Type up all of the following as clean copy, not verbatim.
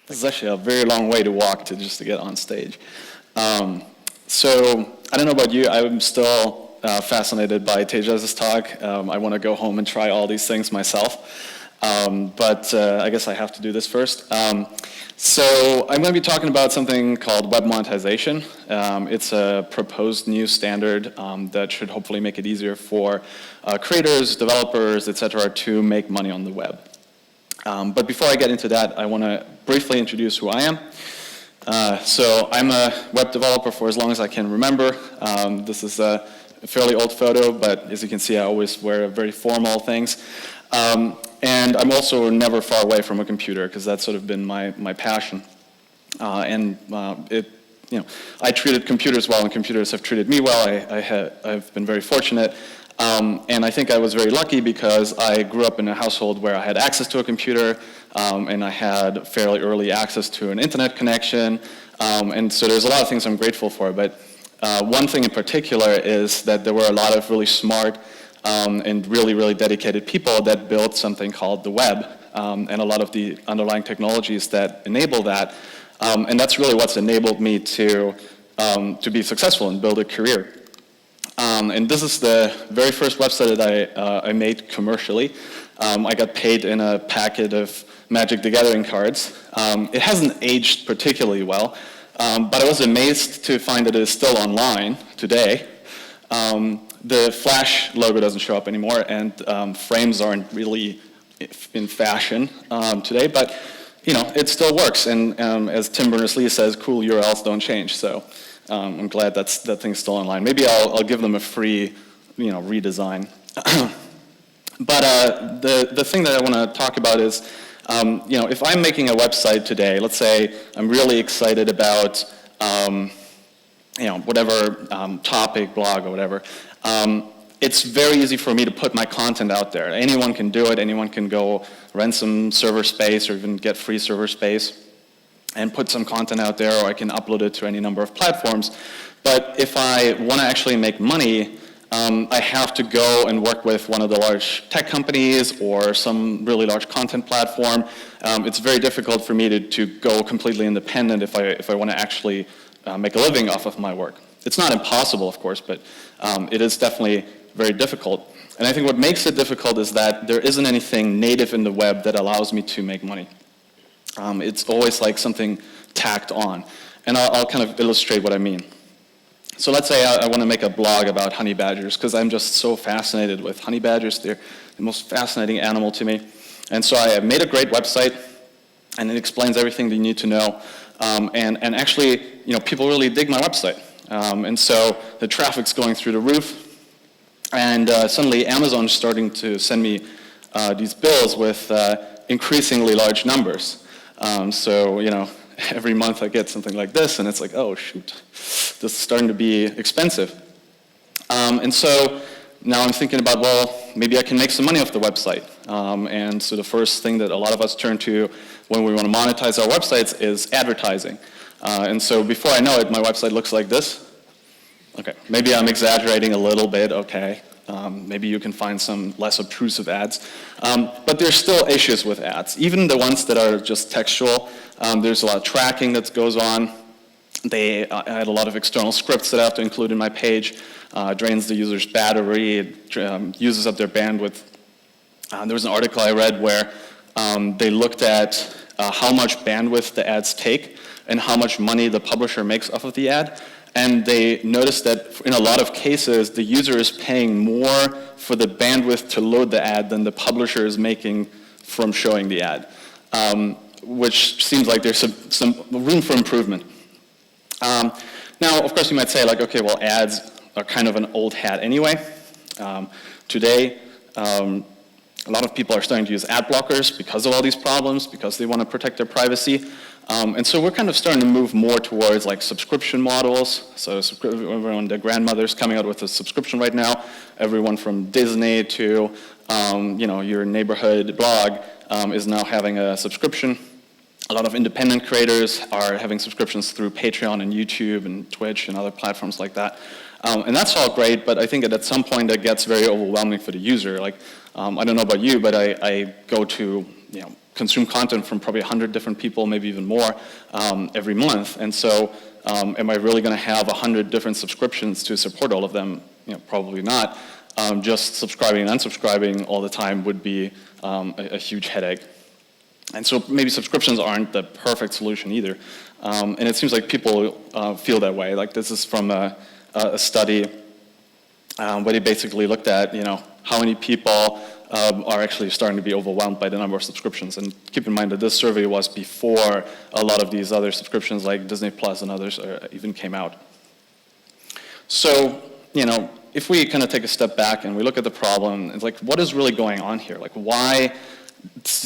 This is actually a very long way to walk just to get on stage. So I don't know about you, I'm still fascinated by Tejas' talk. I want to go home and try all these things myself. But I guess I have to do this first. So I'm going to be talking about something called web monetization. It's a proposed new standard that should hopefully make it easier for creators, developers, etc., to make money on the web. But before I get into that, I want to briefly introduce who I am. So I'm a web developer for as long as I can remember. This is a fairly old photo, but as you can see, I always wear very formal things. And I'm also never far away from a computer, because that's sort of been my passion. I treated computers well, and computers have treated me well. I've been very fortunate. And I think I was very lucky because I grew up in a household where I had access to a computer, and I had fairly early access to an internet connection. And so there's a lot of things I'm grateful for. But one thing in particular is that there were a lot of really smart and really, really dedicated people that built something called the web, and a lot of the underlying technologies that enable that. And that's really what's enabled me to be successful and build a career. And this is the very first website that I made commercially. I got paid in a packet of Magic the Gathering cards. It hasn't aged particularly well, but I was amazed to find that it is still online today. The Flash logo doesn't show up anymore, and frames aren't really in fashion today, but it still works. And as Tim Berners-Lee says, cool URLs don't change. So I'm glad that thing's still online. Maybe I'll give them a free, redesign. But the thing that I want to talk about is, if I'm making a website today, let's say I'm really excited about, whatever topic, blog, or whatever. It's very easy for me to put my content out there. Anyone can do it. Anyone can go rent some server space or even get free server space and put some content out there, or I can upload it to any number of platforms. But if I want to actually make money, I have to go and work with one of the large tech companies or some really large content platform. It's very difficult for me to go completely independent if I want to actually make a living off of my work. It's not impossible, of course, but it is definitely very difficult. And I think what makes it difficult is that there isn't anything native in the web that allows me to make money. It's always like something tacked on. And I'll kind of illustrate what I mean. So let's say I want to make a blog about honey badgers, because I'm just so fascinated with honey badgers. They're the most fascinating animal to me. And so I made a great website, and it explains everything that you need to know. And actually, people really dig my website. And so the traffic's going through the roof. And suddenly Amazon's starting to send me these bills with increasingly large numbers. So, every month I get something like this, and it's like, oh, shoot, this is starting to be expensive. And so now I'm thinking about, well, maybe I can make some money off the website. And so the first thing that a lot of us turn to when we want to monetize our websites is advertising. And so before I know it, my website looks like this. Okay, maybe I'm exaggerating a little bit, okay. Maybe you can find some less obtrusive ads. But there's still issues with ads. Even the ones that are just textual, there's a lot of tracking that goes on. I had a lot of external scripts that I have to include in my page. Drains the user's battery, it uses up their bandwidth. There was an article I read where they looked at how much bandwidth the ads take and how much money the publisher makes off of the ad. And they noticed that in a lot of cases, the user is paying more for the bandwidth to load the ad than the publisher is making from showing the ad, which seems like there's some room for improvement. Now, of course, you might say, like, okay, well, ads are kind of an old hat anyway. Today, a lot of people are starting to use ad blockers because of all these problems, because they want to protect their privacy. And so we're kind of starting to move more towards like subscription models. So everyone, their grandmother's coming out with a subscription right now. Everyone from Disney to your neighborhood blog is now having a subscription. A lot of independent creators are having subscriptions through Patreon and YouTube and Twitch and other platforms like that. And that's all great, but I think that at some point that gets very overwhelming for the user. Like, I don't know about you, but I go to consume content from probably 100 different people, maybe even more, every month. And so am I really going to have 100 different subscriptions to support all of them? Probably not. Just subscribing and unsubscribing all the time would be a huge headache. And so maybe subscriptions aren't the perfect solution either. And it seems like people feel that way. Like this is from a study where they basically looked at, how many people are actually starting to be overwhelmed by the number of subscriptions. And keep in mind that this survey was before a lot of these other subscriptions like Disney Plus and others even came out. So, if we kind of take a step back and we look at the problem, it's like, what is really going on here? Like, why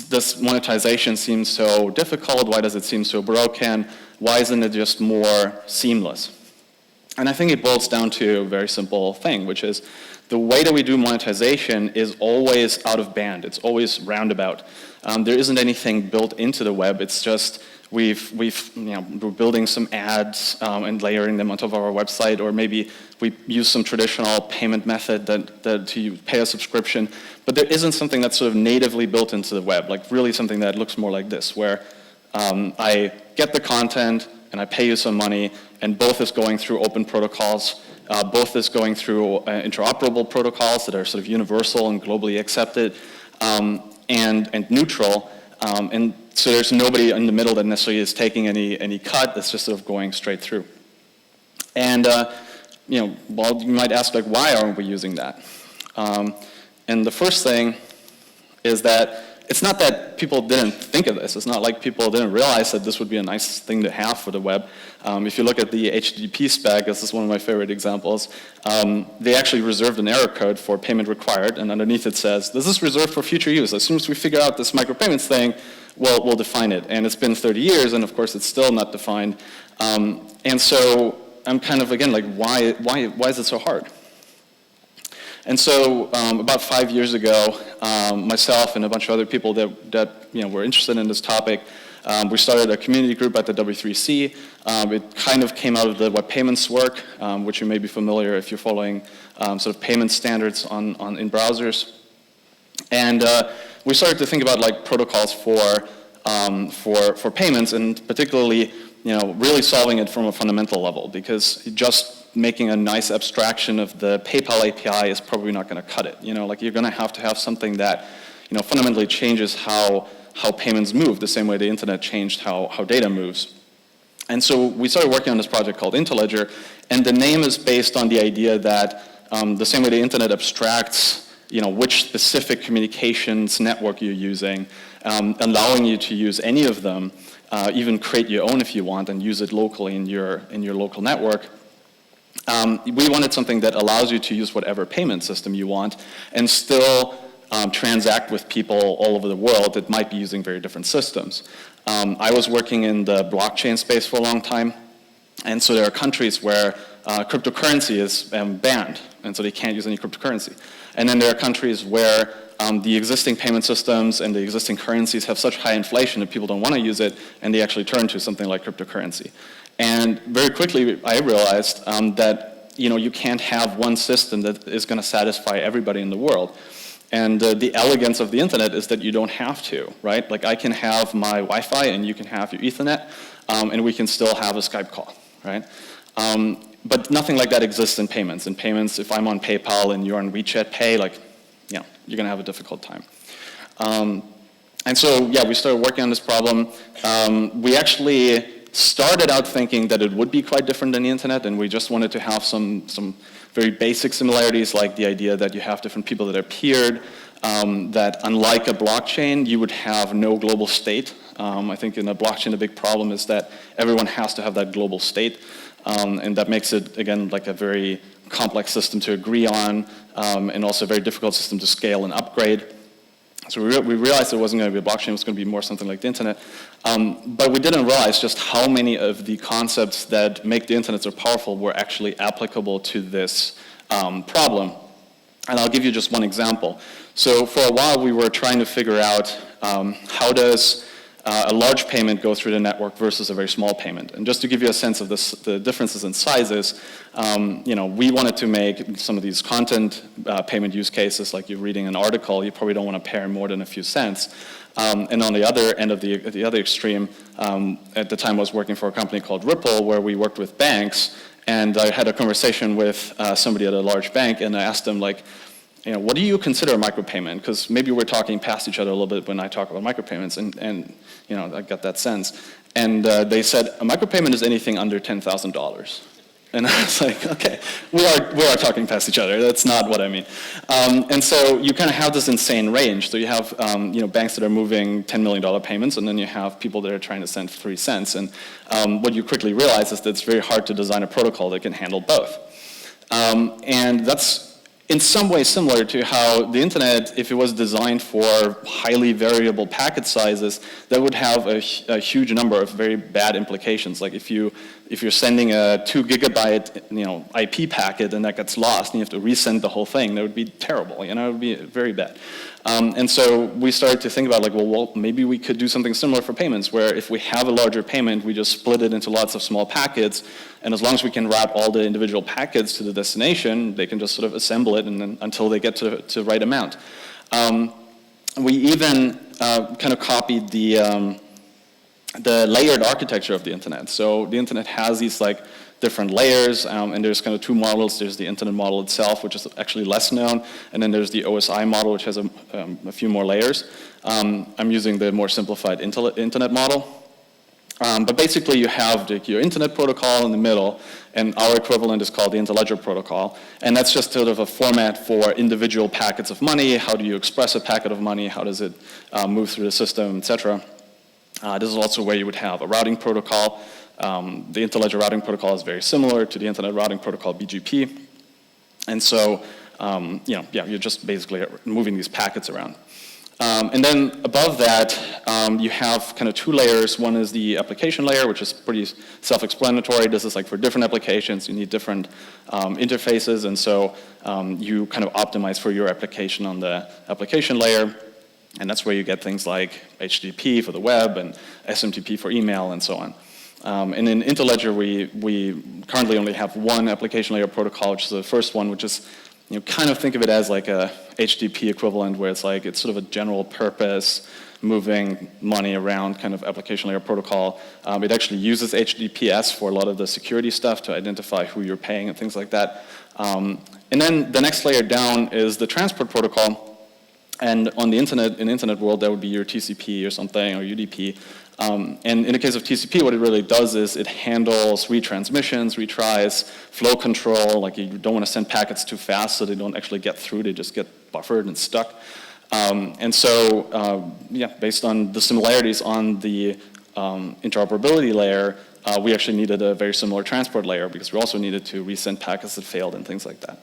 does monetization seem so difficult? Why does it seem so broken? Why isn't it just more seamless? And I think it boils down to a very simple thing, which is the way that we do monetization is always out of band. It's always roundabout. There isn't anything built into the web. It's just we're building some ads and layering them on top of our website, or maybe we use some traditional payment method that to pay a subscription. But there isn't something that's sort of natively built into the web, like really something that looks more like this, where I get the content and I pay you some money, and both is going through open protocols. Both is going through interoperable protocols that are sort of universal and globally accepted, and neutral. And so there's nobody in the middle that necessarily is taking any cut. It's just sort of going straight through. And well, you might ask, like, why aren't we using that? And the first thing is that it's not that people didn't think of this. It's not like people didn't realize that this would be a nice thing to have for the web. If you look at the HTTP spec, this is one of my favorite examples, they actually reserved an error code for payment required, and underneath it says, this is reserved for future use. As soon as we figure out this micropayments thing, we'll define it. And it's been 30 years, and of course it's still not defined. And so I'm kind of, again, like, why is it so hard? And so about 5 years ago, myself and a bunch of other people that were interested in this topic, we started a community group at the W3C. It kind of came out of the web payments work, which you may be familiar if you're following sort of payment standards in browsers. And we started to think about like protocols for payments, and particularly really solving it from a fundamental level, because just making a nice abstraction of the PayPal API is probably not going to cut it. Like you're going to have something that fundamentally changes how payments move, the same way the internet changed how data moves. And so we started working on this project called Interledger, and the name is based on the idea that the same way the internet abstracts which specific communications network you're using, allowing you to use any of them, even create your own if you want and use it locally in your local network. We wanted something that allows you to use whatever payment system you want and still transact with people all over the world that might be using very different systems. I was working in the blockchain space for a long time, and so there are countries where cryptocurrency is banned, and so they can't use any cryptocurrency. And then there are countries where the existing payment systems and the existing currencies have such high inflation that people don't want to use it, and they actually turn to something like cryptocurrency. And very quickly, I realized that you can't have one system that is going to satisfy everybody in the world. And the elegance of the internet is that you don't have to, right? Like I can have my Wi-Fi and you can have your Ethernet, and we can still have a Skype call, right? But nothing like that exists in payments. In payments, if I'm on PayPal and you're on WeChat Pay, like, you're going to have a difficult time. And so, we started working on this problem. We actually started out thinking that it would be quite different than the internet, and we just wanted to have some very basic similarities, like the idea that you have different people that are peered, that unlike a blockchain, you would have no global state. I think in a blockchain, the big problem is that everyone has to have that global state, and that makes it, again, like a very complex system to agree on, and also a very difficult system to scale and upgrade. So we realized it wasn't going to be a blockchain, it was going to be more something like the internet. But we didn't realize just how many of the concepts that make the internet so powerful were actually applicable to this problem. And I'll give you just one example. So for a while we were trying to figure out how does a large payment go through the network versus a very small payment. And just to give you a sense of this, the differences in sizes, we wanted to make some of these content payment use cases, like you're reading an article, you probably don't want to pay more than a few cents. And on the other end of the other extreme, at the time I was working for a company called Ripple, where we worked with banks, and I had a conversation with somebody at a large bank, and I asked them, like, what do you consider a micropayment? Because maybe we're talking past each other a little bit when I talk about micropayments, and I got that sense. And they said, a micropayment is anything under $10,000. And I was like, okay, we are talking past each other. That's not what I mean. And so you kind of have this insane range. So you have banks that are moving $10 million payments, and then you have people that are trying to send 3 cents. And what you quickly realize is that it's very hard to design a protocol that can handle both. And that's in some way similar to how the internet, if it was designed for highly variable packet sizes, that would have a huge number of very bad implications. Like if you're sending a 2 gigabyte IP packet and that gets lost and you have to resend the whole thing, that would be terrible. It would be very bad. And so we started to think about, like, well, maybe we could do something similar for payments, where if we have a larger payment, we just split it into lots of small packets, and as long as we can route all the individual packets to the destination, they can just sort of assemble it and then, until they get to the right amount. We even kind of copied the layered architecture of the internet. So the internet has these different layers, and there's kind of 2 models. There's the internet model itself, which is actually less known, and then there's the OSI model, which has a few more layers. I'm using the more simplified internet model. But basically you have your internet protocol in the middle, and our equivalent is called the interledger protocol. And that's just sort of a format for individual packets of money. How do you express a packet of money? How does it move through the system, et cetera. This is also where you would have a routing protocol. The interledger routing protocol is very similar to the internet routing protocol BGP. And so, you're just basically moving these packets around. And then above that, you have kind of 2 layers. One is the application layer, which is pretty self-explanatory. This is for different applications. You need different interfaces, and so you kind of optimize for your application on the application layer. And that's where you get things like HTTP for the web and SMTP for email and so on. And in Interledger, we currently only have one application layer protocol, which is the first one, which is, kind of think of it as like a HTTP equivalent, where it's sort of a general purpose, moving money around kind of application layer protocol. It actually uses HTTPS for a lot of the security stuff to identify who you're paying and things like that. And then the next layer down is the transport protocol. And on the internet, in the internet world, that would be your TCP or something, or UDP. And in the case of TCP, what it really does is it handles retransmissions, retries, flow control. Like, you don't want to send packets too fast so they don't actually get through, they just get buffered and stuck. And so, based on the similarities on the interoperability layer, we actually needed a very similar transport layer, because we also needed to resend packets that failed and things like that.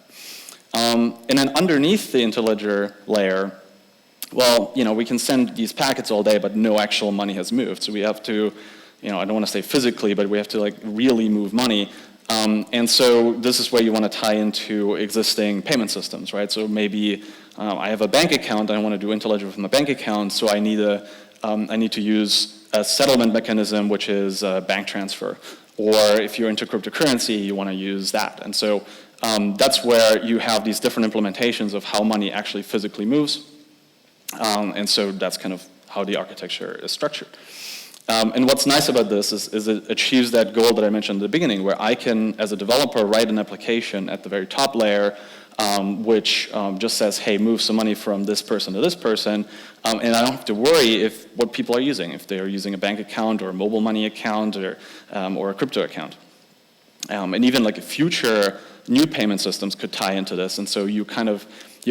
And then underneath the interledger layer, well, we can send these packets all day, but no actual money has moved. So we have to, I don't want to say physically, but we have to really move money. And so this is where you want to tie into existing payment systems, right? So maybe I have a bank account, I want to do interledger from the bank account, so I need to use a settlement mechanism, which is a bank transfer. Or if you're into cryptocurrency, you want to use that. And so that's where you have these different implementations of how money actually physically moves. And so that's kind of how the architecture is structured. And what's nice about this is it achieves that goal that I mentioned at the beginning, where I can, as a developer, write an application at the very top layer, which just says, hey, move some money from this person to this person, and I don't have to worry what people are using, if they are using a bank account or a mobile money account or a crypto account. And even future new payment systems could tie into this, and so you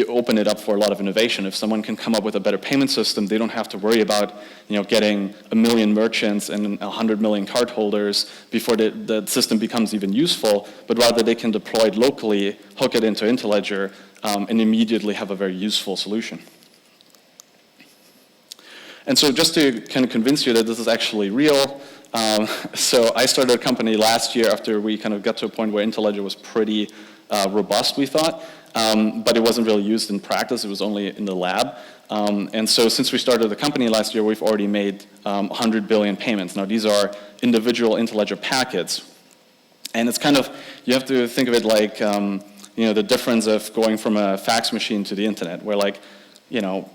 open it up for a lot of innovation. If someone can come up with a better payment system, they don't have to worry about getting 1 million merchants and 100 million cardholders before the system becomes even useful, but rather they can deploy it locally, hook it into Interledger, and immediately have a very useful solution. And so just to kind of convince you that this is actually real, so I started a company last year after we kind of got to a point where Interledger was pretty robust, we thought. but it wasn't really used in practice. It was only in the lab. And so since we started the company last year, we've already made 100 billion payments. Now, these are individual interledger packets. And it's kind of, you have to think of it like, the difference of going from a fax machine to the internet, where like,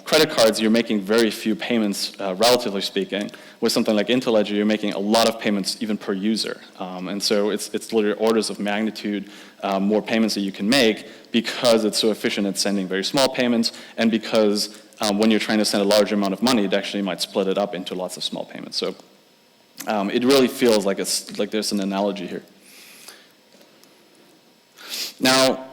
credit cards, you're making very few payments, relatively speaking. With something like Interledger, you're making a lot of payments even per user. And so it's literally orders of magnitude more payments that you can make because it's so efficient at sending very small payments, and because when you're trying to send a large amount of money, it actually might split it up into lots of small payments. So it really feels like there's an analogy here. Now,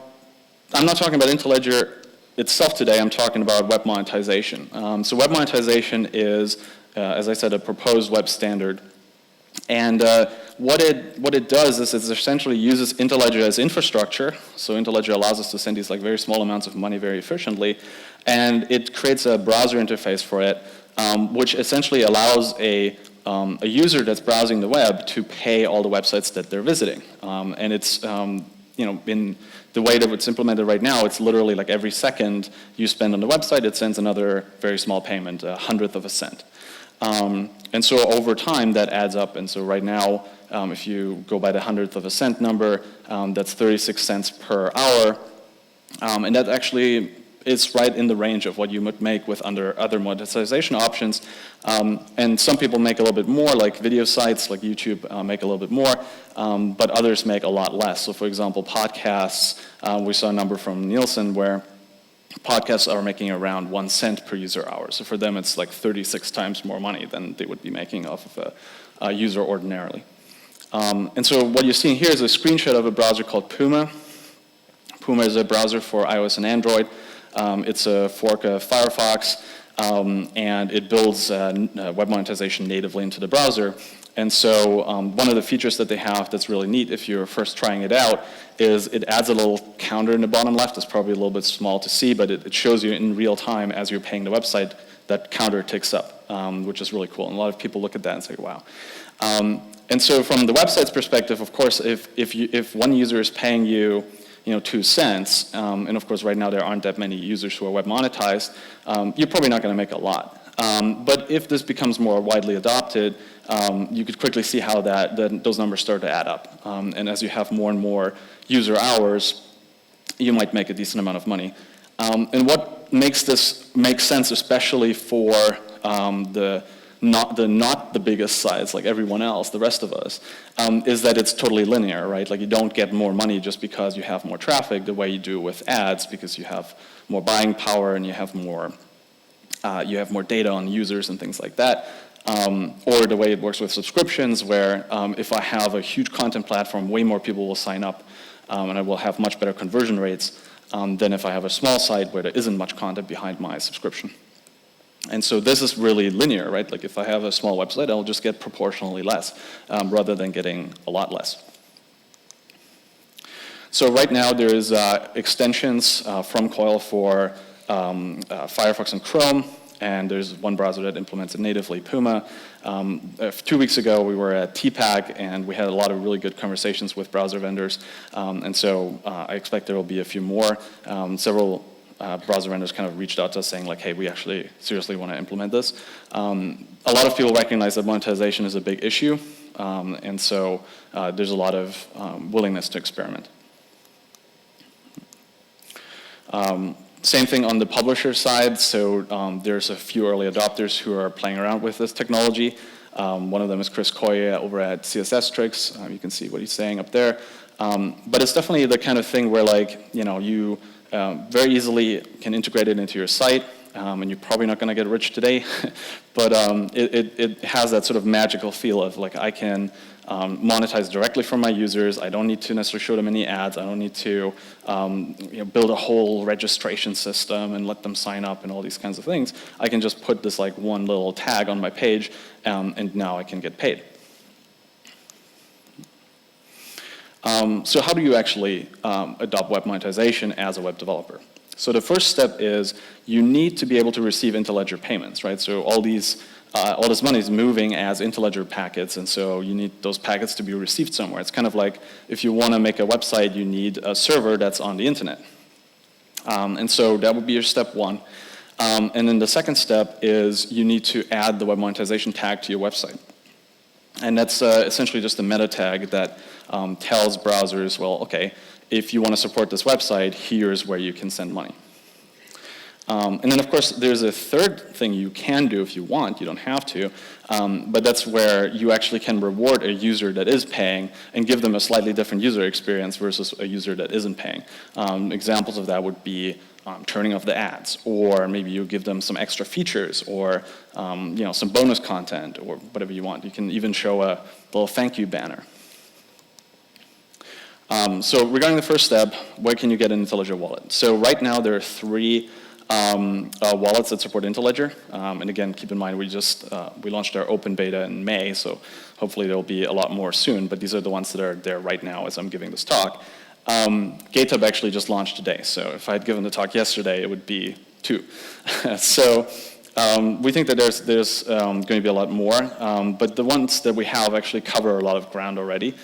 I'm not talking about Interledger itself today. I'm talking about web monetization. So web monetization is, as I said, a proposed web standard. And what it does is it essentially uses Interledger as infrastructure. So Interledger allows us to send these like very small amounts of money very efficiently. And it creates a browser interface for it, which essentially allows a user that's browsing the web to pay all the websites that they're visiting. And it's in the way that it's implemented right now, it's literally like every second you spend on the website, it sends another very small payment, 1/100th of a cent. And so over time, that adds up. And so right now, if you go by the 1/100th of a cent number, that's 36 cents per hour. And that actually is right in the range of what you would make with under other monetization options. And some people make a little bit more, like video sites like YouTube make a little bit more, but others make a lot less. So for example, podcasts, we saw a number from Nielsen where podcasts are making around 1 cent per user hour. So for them, it's like 36 times more money than they would be making off of a user ordinarily. And so what you're seeing here is a screenshot of a browser called Puma. Puma is a browser for iOS and Android. It's a fork of Firefox, and it builds web monetization natively into the browser. And so one of the features that they have that's really neat if you're first trying it out is it adds a little counter in the bottom left. It's probably a little bit small to see, but it shows you in real time as you're paying the website that counter ticks up, which is really cool. And a lot of people look at that and say, wow. And so from the website's perspective, of course, if one user is paying you 2 cents, and of course right now there aren't that many users who are web monetized, you're probably not going to make a lot. But if this becomes more widely adopted, you could quickly see how those numbers start to add up. And as you have more and more user hours, you might make a decent amount of money. And what makes this make sense, especially for not the biggest sites like everyone else, the rest of us, is that it's totally linear, right? Like you don't get more money just because you have more traffic the way you do with ads, because you have more buying power and you have more data on users and things like that. Or the way it works with subscriptions, where if I have a huge content platform, way more people will sign up, and I will have much better conversion rates than if I have a small site where there isn't much content behind my subscription. And so this is really linear, right? Like if I have a small website, I'll just get proportionally less rather than getting a lot less. So right now there is extensions from Coil for Firefox and Chrome, and there's one browser that implements it natively, Puma. 2 weeks ago, we were at TPAC, and we had a lot of really good conversations with browser vendors. And so I expect there will be a few more. Several browser vendors kind of reached out to us saying like, hey, we actually seriously want to implement this. A lot of people recognize that monetization is a big issue, and so there's a lot of willingness to experiment. Same thing on the publisher side. So there's a few early adopters who are playing around with this technology. One of them is Chris Koya over at CSS Tricks. You can see what he's saying up there. But it's definitely the kind of thing where you very easily can integrate it into your site. And you're probably not going to get rich today. But it has that sort of magical feel of like I can monetize directly from my users. I don't need to necessarily show them any ads. I don't need to build a whole registration system and let them sign up and all these kinds of things. I can just put this like one little tag on my page, and now I can get paid. So how do you actually adopt web monetization as a web developer? So the first step is you need to be able to receive interledger payments, right? So all this money is moving as interledger packets, and so you need those packets to be received somewhere. It's kind of like if you want to make a website, you need a server that's on the internet. And so that would be your step one. And then the second step is you need to add the web monetization tag to your website. And that's essentially just a meta tag that tells browsers, well, okay, if you want to support this website, here's where you can send money. And then, of course, there's a third thing you can do if you want. You don't have to. But that's where you actually can reward a user that is paying and give them a slightly different user experience versus a user that isn't paying. Examples of that would be turning off the ads, or maybe you give them some extra features, or some bonus content, or whatever you want. You can even show a little thank you banner. So regarding the first step, where can you get an IntelliJar wallet? So right now there are 3 wallets that support IntelliJar. And again, keep in mind we launched our open beta in May, so hopefully there'll be a lot more soon, but these are the ones that are there right now as I'm giving this talk. GateHub actually just launched today, so if I had given the talk yesterday, it would be 2. So we think that there's going to be a lot more, but the ones that we have actually cover a lot of ground already.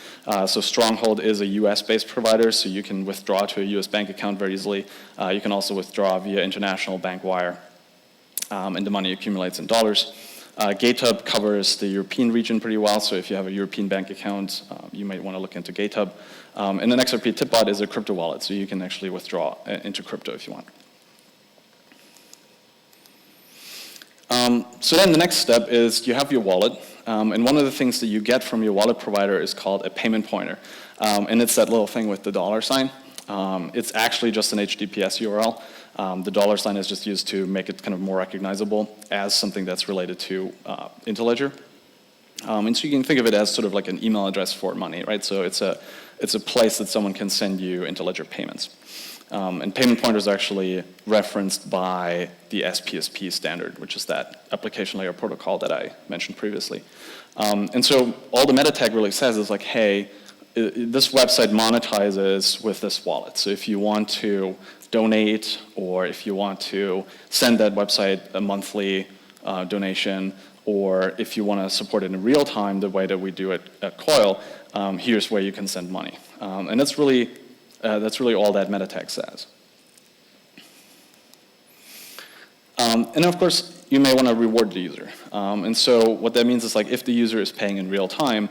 So Stronghold is a US-based provider, so you can withdraw to a US bank account very easily. You can also withdraw via international bank wire, and the money accumulates in dollars. GateHub covers the European region pretty well, so if you have a European bank account, you might want to look into GateHub. And then XRP Tipbot is a crypto wallet, so you can actually withdraw into crypto if you want. So then the next step is you have your wallet, and one of the things that you get from your wallet provider is called a payment pointer. And it's that little thing with the $sign. It's actually just an HTTPS URL. The $sign is just used to make it kind of more recognizable as something that's related to IntelliJar. And so you can think of it as sort of like an email address for money, right? So it's a place that someone can send you IntelliJar payments. And payment pointers are actually referenced by the SPSP standard, which is that application layer protocol that I mentioned previously. And so all the meta tag really says is like, hey, this website monetizes with this wallet. So if you want to donate, or if you want to send that website a monthly donation, or if you want to support it in real time the way that we do it at Coil, here's where you can send money. And that's really all that meta tag says. And of course, you may want to reward the user. And so what that means is like if the user is paying in real time,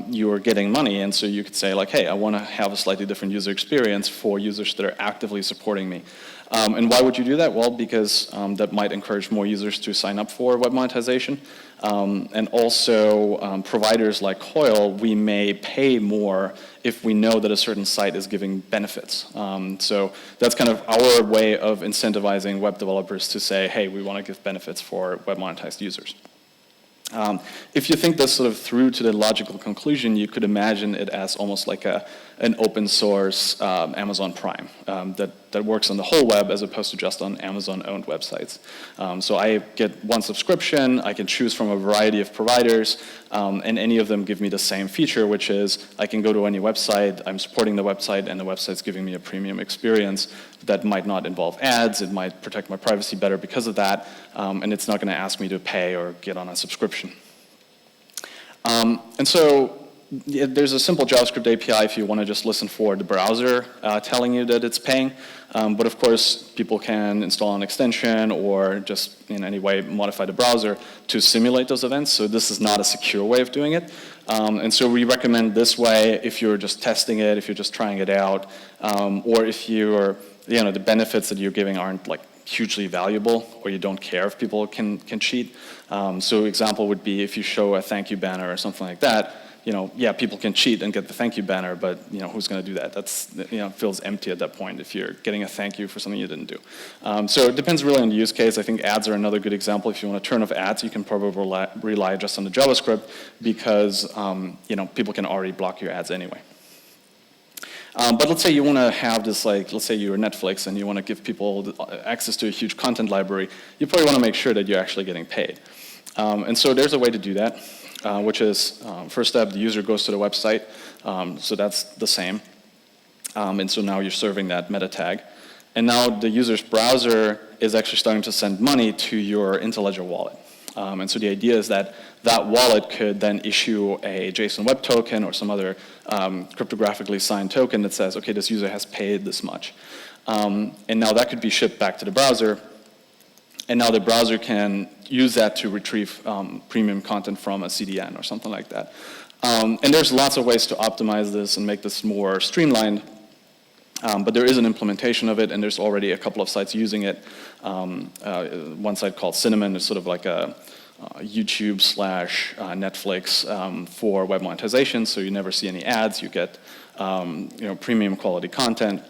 you are getting money, and so you could say like, hey, I want to have a slightly different user experience for users that are actively supporting me. And why would you do that? Well, because that might encourage more users to sign up for web monetization. And also, providers like Coil, we may pay more if we know that a certain site is giving benefits. So that's kind of our way of incentivizing web developers to say, hey, we want to give benefits for web monetized users. If you think this sort of through to the logical conclusion, you could imagine it as almost like an open source Amazon Prime that works on the whole web as opposed to just on Amazon-owned websites. So I get one subscription, I can choose from a variety of providers, and any of them give me the same feature, which is I can go to any website, I'm supporting the website, and the website's giving me a premium experience that might not involve ads, it might protect my privacy better because of that, and it's not going to ask me to pay or get on a subscription. And so there's a simple JavaScript API if you want to just listen for the browser telling you that it's paying. But of course, people can install an extension or just in any way modify the browser to simulate those events. So this is not a secure way of doing it. And so we recommend this way if you're just testing it, if you're just trying it out, or if you're, the benefits that you're giving aren't like hugely valuable, or you don't care if people can cheat. So example would be if you show a thank you banner or something like that, yeah, people can cheat and get the thank you banner, but who's going to do that? That's, it feels empty at that point if you're getting a thank you for something you didn't do. So it depends really on the use case. I think ads are another good example. If you want to turn off ads, you can probably rely just on the JavaScript because people can already block your ads anyway. But let's say you want to have this, let's say you're Netflix and you want to give people access to a huge content library, you probably want to make sure that you're actually getting paid. And so there's a way to do that, which is, first step, the user goes to the website, so that's the same. And so now you're serving that meta tag. And now the user's browser is actually starting to send money to your IntelliJar wallet. And so the idea is that that wallet could then issue a JSON Web Token or some other cryptographically signed token that says, okay, this user has paid this much. And now that could be shipped back to the browser. And now the browser can use that to retrieve premium content from a CDN or something like that. And there's lots of ways to optimize this and make this more streamlined. But there is an implementation of it, and there's already a couple of sites using it. One site called Cinnamon is sort of like a YouTube / Netflix for web monetization, so you never see any ads. You get premium quality content,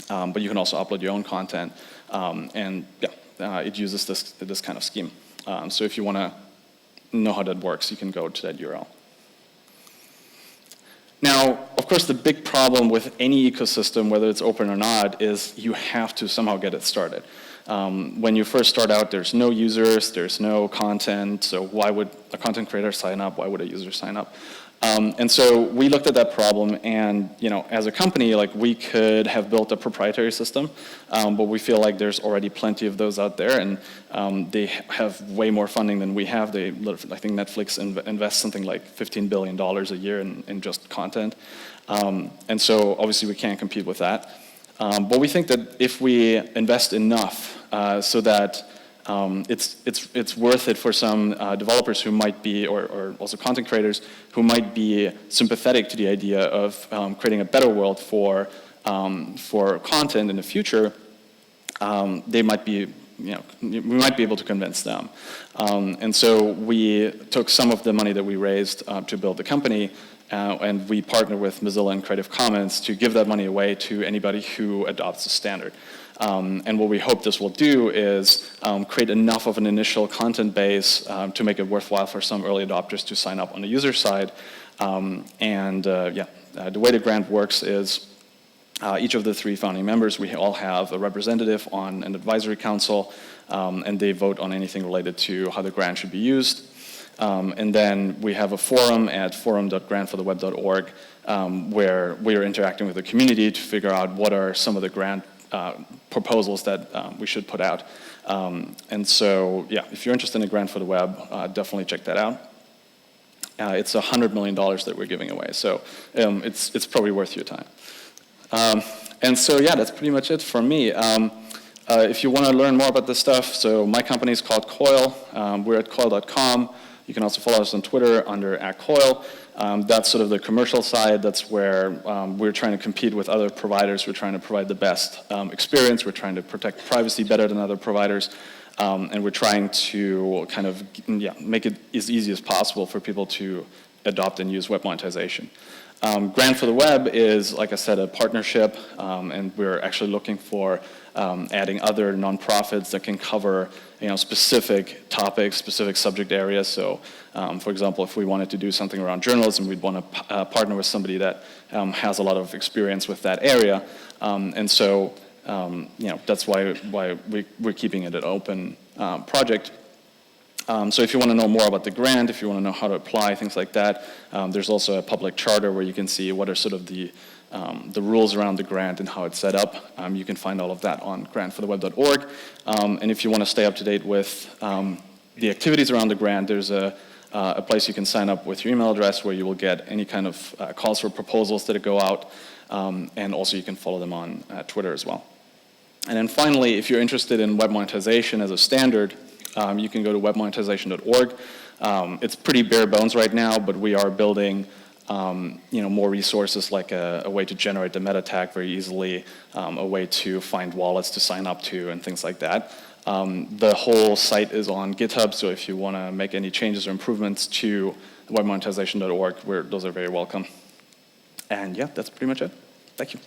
but you can also upload your own content. And yeah, it uses this kind of scheme. So if you want to know how that works, you can go to that URL. Now, of course, the big problem with any ecosystem, whether it's open or not, is you have to somehow get it started. When you first start out, there's no users, there's no content, so why would a content creator sign up? Why would a user sign up? And so we looked at that problem, and as a company, like, we could have built a proprietary system, but we feel like there's already plenty of those out there, and they have way more funding than we have. I think Netflix invests something like $15 billion a year in just content, and so obviously we can't compete with that. But we think that if we invest enough so that it's worth it for some developers who might be, or also content creators, who might be sympathetic to the idea of creating a better world for content in the future, they might be, we might be able to convince them. And so we took some of the money that we raised to build the company, and we partnered with Mozilla and Creative Commons to give that money away to anybody who adopts the standard. And what we hope this will do is create enough of an initial content base to make it worthwhile for some early adopters to sign up on the user side. The way the grant works is each of the 3 founding members, we all have a representative on an advisory council, and they vote on anything related to how the grant should be used. And then we have a forum at forum.grantfortheweb.org where we are interacting with the community to figure out what are some of the grant proposals that we should put out. And so, yeah, if you're interested in a grant for the web, definitely check that out. It's $100 million that we're giving away, so it's probably worth your time. And so, yeah, that's pretty much it from me. If you want to learn more about this stuff, so my company is called Coil. We're at coil.com. You can also follow us on Twitter under @coil. That's sort of the commercial side. That's where we're trying to compete with other providers. We're trying to provide the best experience. We're trying to protect privacy better than other providers. And we're trying to kind of make it as easy as possible for people to adopt and use web monetization. Grant for the Web is, like I said, a partnership, and we're actually looking for adding other nonprofits that can cover specific topics, specific subject areas. So, for example, if we wanted to do something around journalism, we'd want to partner with somebody that has a lot of experience with that area. And so, that's why we're keeping it an open project. So if you want to know more about the grant, if you want to know how to apply, things like that, there's also a public charter where you can see what are sort of the rules around the grant and how it's set up. You can find all of that on grantfortheweb.org. And if you want to stay up to date with the activities around the grant, there's a place you can sign up with your email address where you will get any kind of calls for proposals that go out. And also you can follow them on Twitter as well. And then finally, if you're interested in web monetization as a standard, you can go to webmonetization.org. It's pretty bare bones right now, but we are building more resources, like a way to generate the meta tag very easily, a way to find wallets to sign up to, and things like that. The whole site is on GitHub, so if you want to make any changes or improvements to webmonetization.org, those are very welcome. And yeah, that's pretty much it. Thank you.